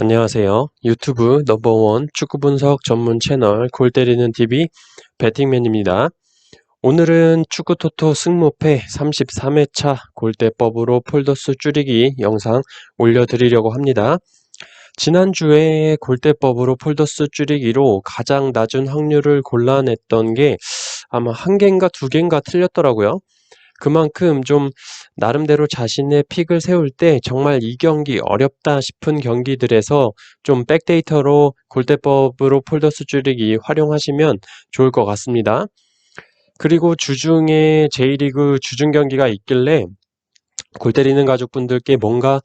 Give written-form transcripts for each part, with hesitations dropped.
안녕하세요. 유튜브 넘버원 축구 분석 전문 채널 골 때리는 TV 배팅맨입니다. 오늘은 축구토토 승무패 33회차 골대법으로 폴더수 줄이기 영상 올려드리려고 합니다. 지난주에 골대법으로 폴더수 줄이기로 가장 낮은 확률을 골라냈던 게 아마 한 개인가 두 개인가 틀렸더라고요. 그만큼 좀 나름대로 자신의 픽을 세울 때 정말 이 경기 어렵다 싶은 경기들에서 좀 백데이터로 골대법으로 폴더수 줄이기 활용하시면 좋을 것 같습니다. 그리고 주중에 J리그 주중 경기가 있길래 골 때리는 가족분들께 뭔가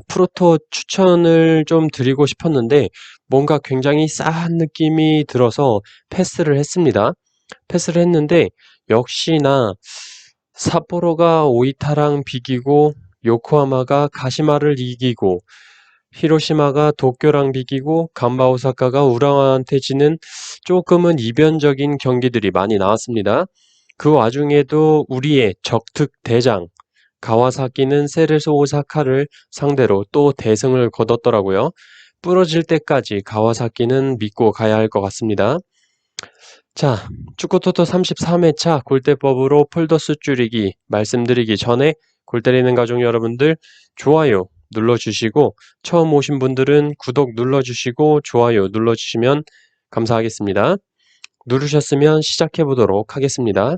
프로토 추천을 좀 드리고 싶었는데 뭔가 굉장히 싸한 느낌이 들어서 패스를 했습니다. 패스를 했는데 역시나 삿포로가 오이타랑 비기고 요코하마가 가시마를 이기고 히로시마가 도쿄랑 비기고 간바 오사카가 우라와한테 지는 조금은 이변적인 경기들이 많이 나왔습니다. 그 와중에도 우리의 적특 대장 가와사키는 세레소 오사카를 상대로 또 대승을 거뒀더라고요. 부러질 때까지 가와사키는 믿고 가야 할 것 같습니다. 자, 축구토토 33회차 골대법으로 폴더수 줄이기 말씀드리기 전에 골 때리는 가족 여러분들 좋아요 눌러주시고 처음 오신 분들은 구독 눌러주시고 좋아요 눌러주시면 감사하겠습니다. 누르셨으면 시작해 보도록 하겠습니다.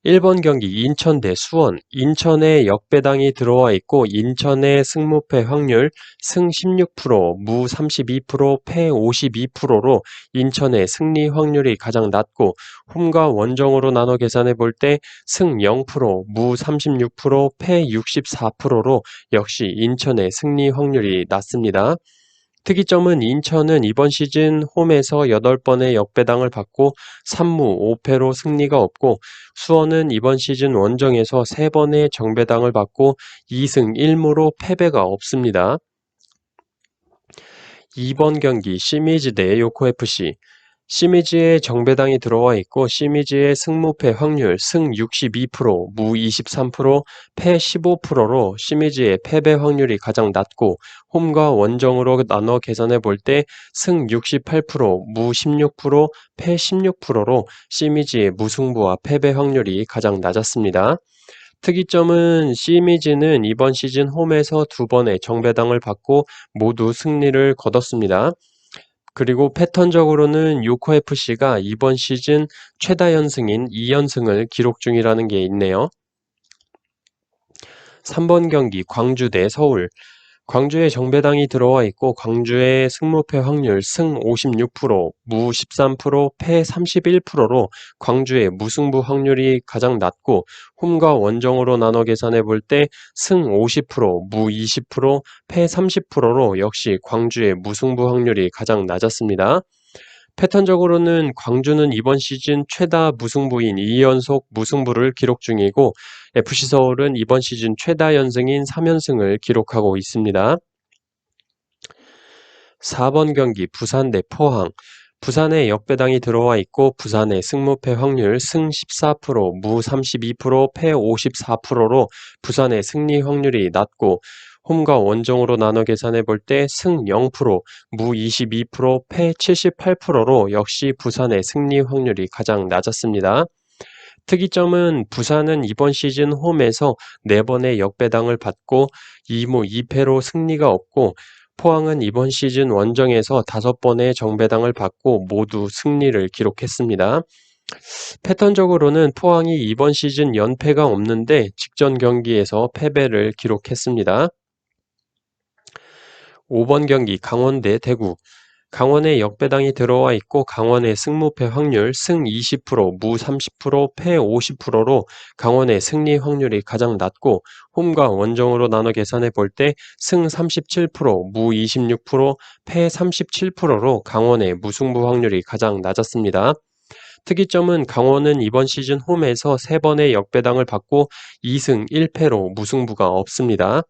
1번 경기 인천 대 수원, 인천에 역배당이 들어와 있고 인천의 승무패 확률 승 16%, 무 32%, 패 52%로 인천의 승리 확률이 가장 낮고 홈과 원정으로 나눠 계산해 볼 때 승 0%, 무 36%, 패 64%로 역시 인천의 승리 확률이 낮습니다. 특이점은 인천은 이번 시즌 홈에서 8번의 역배당을 받고 3무 5패로 승리가 없고 수원은 이번 시즌 원정에서 3번의 정배당을 받고 2승 1무로 패배가 없습니다. 2번 경기 시미즈 대 요코FC 시미즈에 정배당이 들어와 있고 시미즈의 승무패 확률 승 62%, 무 23%, 패 15%로 시미즈의 패배 확률이 가장 낮고 홈과 원정으로 나눠 계산해 볼 때 승 68%, 무 16%, 패 16%로 시미즈의 무승부와 패배 확률이 가장 낮았습니다. 특이점은 시미즈는 이번 시즌 홈에서 2번의 정배당을 받고 모두 승리를 거뒀습니다. 그리고 패턴적으로는 요코FC가 이번 시즌 최다 연승인 2연승을 기록 중이라는 게 있네요. 3번 경기 광주 대 서울. 광주에 정배당이 들어와 있고 광주의 승무패 확률 승 56%, 무 13%, 패 31%로 광주의 무승부 확률이 가장 낮고 홈과 원정으로 나눠 계산해 볼 때 승 50%, 무 20%, 패 30%로 역시 광주의 무승부 확률이 가장 낮았습니다. 패턴적으로는 광주는 이번 시즌 최다 무승부인 2연속 무승부를 기록 중이고 FC서울은 이번 시즌 최다 연승인 3연승을 기록하고 있습니다. 4번 경기 부산 대 포항. 부산에 역배당이 들어와 있고 부산의 승무패 확률 승 14%, 무 32%, 패 54%로 부산의 승리 확률이 낮고 홈과 원정으로 나눠 계산해 볼 때 승 0%, 무 22%, 패 78%로 역시 부산의 승리 확률이 가장 낮았습니다. 특이점은 부산은 이번 시즌 홈에서 4번의 역배당을 받고 2무 2패로 승리가 없고 포항은 이번 시즌 원정에서 5번의 정배당을 받고 모두 승리를 기록했습니다. 패턴적으로는 포항이 이번 시즌 연패가 없는데 직전 경기에서 패배를 기록했습니다. 5번 경기 강원 대 대구. 강원에 역배당이 들어와 있고 강원의 승무패 확률 승 20%, 무 30%, 패 50%로 강원의 승리 확률이 가장 낮고 홈과 원정으로 나눠 계산해 볼 때 승 37%, 무 26%, 패 37%로 강원의 무승부 확률이 가장 낮았습니다. 특이점은 강원은 이번 시즌 홈에서 3번의 역배당을 받고 2승 1패로 무승부가 없습니다.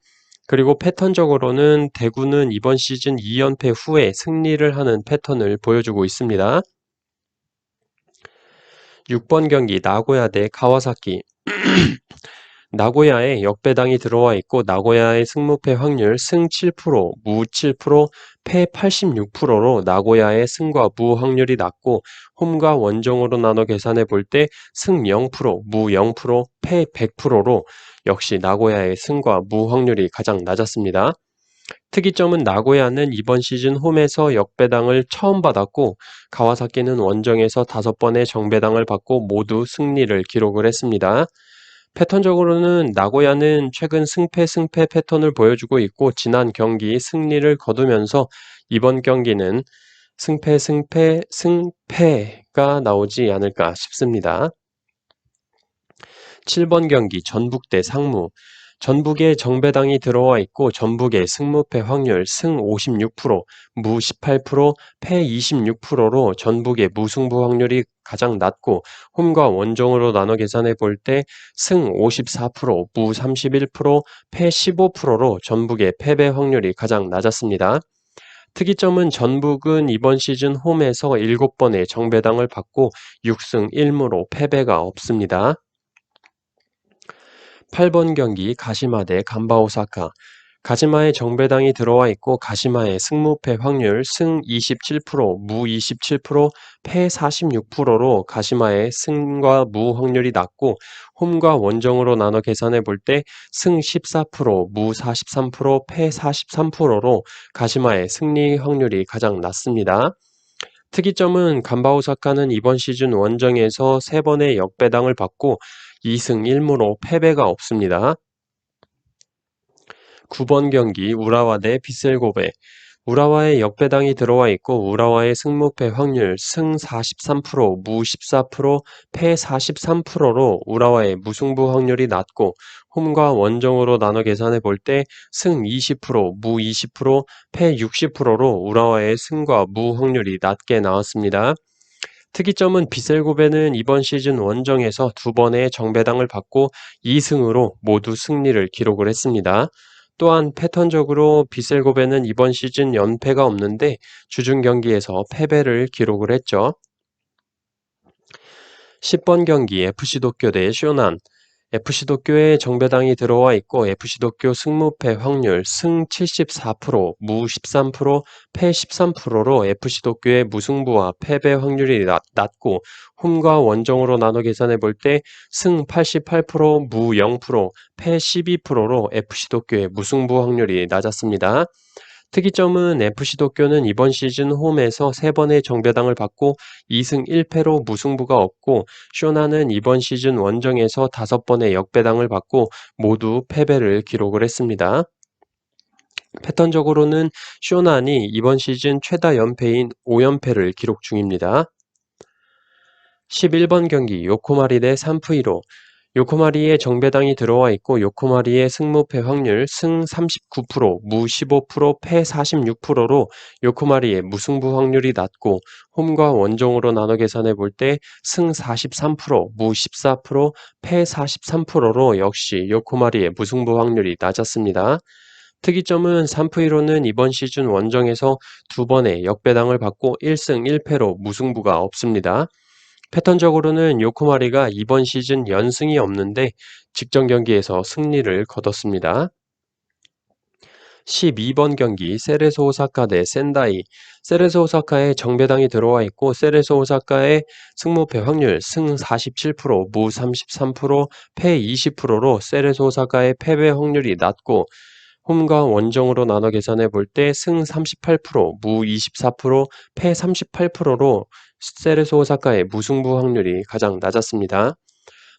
그리고 패턴적으로는 대구는 이번 시즌 2연패 후에 승리를 하는 패턴을 보여주고 있습니다. 6번 경기 나고야 대 가와사키. 나고야에 역배당이 들어와 있고 나고야의 승무패 확률 승 7%, 무 7%, 패 86%로 나고야의 승과 무 확률이 낮고 홈과 원정으로 나눠 계산해 볼 때 승 0%, 무 0%, 패 100%로 역시 나고야의 승과 무 확률이 가장 낮았습니다. 특이점은 나고야는 이번 시즌 홈에서 역배당을 처음 받았고 가와사키는 원정에서 5번의 정배당을 받고 모두 승리를 기록을 했습니다. 패턴적으로는 나고야는 최근 승패 패턴을 보여주고 있고 지난 경기 승리를 거두면서 이번 경기는 승패가 나오지 않을까 싶습니다. 7번 경기 전북 대 상무. 전북에 정배당이 들어와 있고 전북의 승무패 확률 승 56%, 무 18%, 패 26%로 전북의 무승부 확률이 가장 낮고 홈과 원정으로 나눠 계산해 볼 때 승 54%, 무 31%, 패 15%로 전북의 패배 확률이 가장 낮았습니다. 특이점은 전북은 이번 시즌 홈에서 7번의 정배당을 받고 6승 1무로 패배가 없습니다. 8번 경기 가시마 대 간바오사카. 가시마에 정배당이 들어와 있고 가시마의 승무패 확률 승 27%, 무 27%, 패 46%로 가시마의 승과 무 확률이 낮고 홈과 원정으로 나눠 계산해 볼 때 승 14%, 무 43%, 패 43%로 가시마의 승리 확률이 가장 낮습니다. 특이점은 간바오사카는 이번 시즌 원정에서 3번의 역배당을 받고 2승 1무로 패배가 없습니다. 9번 경기 우라와 대 비셀고베. 우라와의 역배당이 들어와 있고 우라와의 승무패 확률 승 43%, 무 14%, 패 43%로 우라와의 무승부 확률이 낮고 홈과 원정으로 나눠 계산해 볼 때 승 20%, 무 20%, 패 60%로 우라와의 승과 무 확률이 낮게 나왔습니다. 특이점은 비셀고베는 이번 시즌 원정에서 2번의 정배당을 받고 2승으로 모두 승리를 기록을 했습니다. 또한 패턴적으로 비셀고베는 이번 시즌 연패가 없는데 주중 경기에서 패배를 기록을 했죠. 10번 경기 FC도쿄 대 쇼난. FC도쿄에 정배당이 들어와 있고 FC도쿄 승무패 확률 승 74%, 무 13%, 패 13%로 FC도쿄의 무승부와 패배 확률이 낮고 홈과 원정으로 나눠 계산해 볼 때 승 88%, 무 0%, 패 12%로 FC도쿄의 무승부 확률이 낮았습니다. 특이점은 FC도쿄는 이번 시즌 홈에서 3번의 정배당을 받고 2승 1패로 무승부가 없고 쇼나는 이번 시즌 원정에서 5번의 역배당을 받고 모두 패배를 기록을 했습니다. 패턴적으로는 쇼난이 이번 시즌 최다 연패인 5연패를 기록 중입니다. 11번 경기 요코마리 대 산프이로. 요코마리에 정배당이 들어와 있고 요코마리의 승무패 확률 승 39%, 무 15%, 패 46%로 요코마리의 무승부 확률이 낮고 홈과 원정으로 나눠 계산해 볼 때 승 43%, 무 14%, 패 43%로 역시 요코마리의 무승부 확률이 낮았습니다. 특이점은 산프이로는 이번 시즌 원정에서 2번의 역배당을 받고 1승 1패로 무승부가 없습니다. 패턴적으로는 요코마리가 이번 시즌 연승이 없는데 직전 경기에서 승리를 거뒀습니다. 12번 경기 세레소 오사카 대 센다이. 세레소 오사카에 정배당이 들어와 있고 세레소 오사카의 승무패 확률 승 47%, 무 33%, 패 20%로 세레소 오사카의 패배 확률이 낮고 홈과 원정으로 나눠 계산해 볼 때 승 38%, 무 24%, 패 38%로 세레소 오사카의 무승부 확률이 가장 낮았습니다.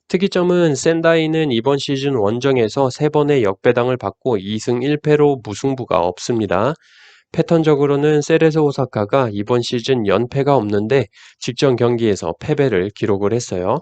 특이점은 센다이는 이번 시즌 원정에서 3번의 역배당을 받고 2승 1패로 무승부가 없습니다. 패턴적으로는 세레소 오사카가 이번 시즌 연패가 없는데 직전 경기에서 패배를 기록을 했어요.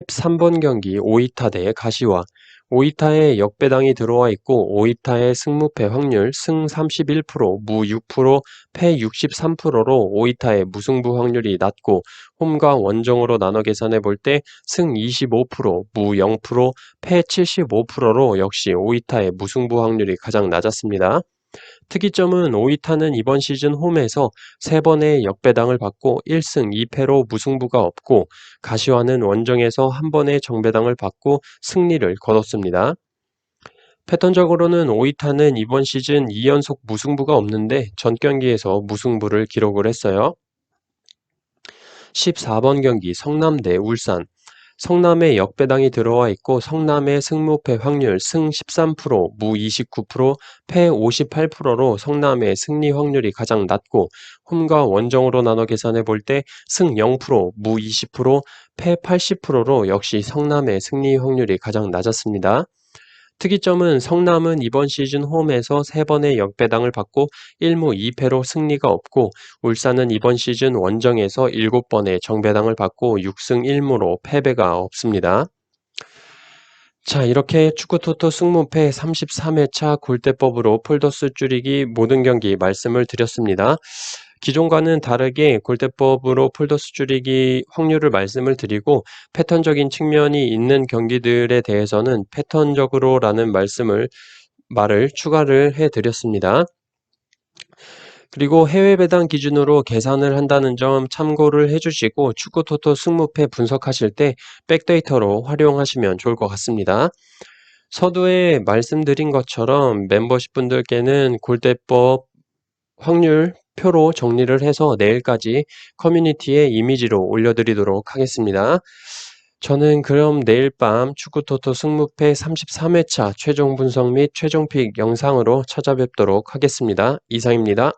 13번 경기 오이타 대 가시와. 오이타에 역배당이 들어와 있고 오이타의 승무패 확률 승 31%, 무 6%, 패 63%로 오이타의 무승부 확률이 낮고 홈과 원정으로 나눠 계산해 볼 때 승 25%, 무 0%, 패 75%로 역시 오이타의 무승부 확률이 가장 낮았습니다. 특이점은 오이타는 이번 시즌 홈에서 3번의 역배당을 받고 1승 2패로 무승부가 없고 가시화는 원정에서 1번의 정배당을 받고 승리를 거뒀습니다. 패턴적으로는 오이타는 이번 시즌 2연속 무승부가 없는데 전 경기에서 무승부를 기록을 했어요. 14번 경기 성남 대 울산. 성남의 역배당이 들어와 있고 성남의 승무패 확률 승 13%, 무 29%, 패 58%로 성남의 승리 확률이 가장 낮고 홈과 원정으로 나눠 계산해 볼 때 승 0%, 무 20%, 패 80%로 역시 성남의 승리 확률이 가장 낮았습니다. 특이점은 성남은 이번 시즌 홈에서 3번의 역배당을 받고 1무 2패로 승리가 없고 울산은 이번 시즌 원정에서 7번의 정배당을 받고 6승 1무로 패배가 없습니다. 자, 이렇게 축구토토 승무패 33회차 골대법으로 폴더스 줄이기 모든 경기 말씀을 드렸습니다. 기존과는 다르게 골대법으로 폴더스 줄이기 확률을 말씀을 드리고 패턴적인 측면이 있는 경기들에 대해서는 패턴적으로 라는 말을 추가를 해드렸습니다. 그리고 해외 배당 기준으로 계산을 한다는 점 참고를 해주시고 축구토토 승무패 분석하실 때 백데이터로 활용하시면 좋을 것 같습니다. 서두에 말씀드린 것처럼 멤버십 분들께는 골대법 확률 표로 정리를 해서 내일까지 커뮤니티에 이미지로 올려드리도록 하겠습니다. 저는 그럼 내일 밤 축구토토 승무패 33회차 최종 분석 및 최종 픽 영상으로 찾아뵙도록 하겠습니다. 이상입니다.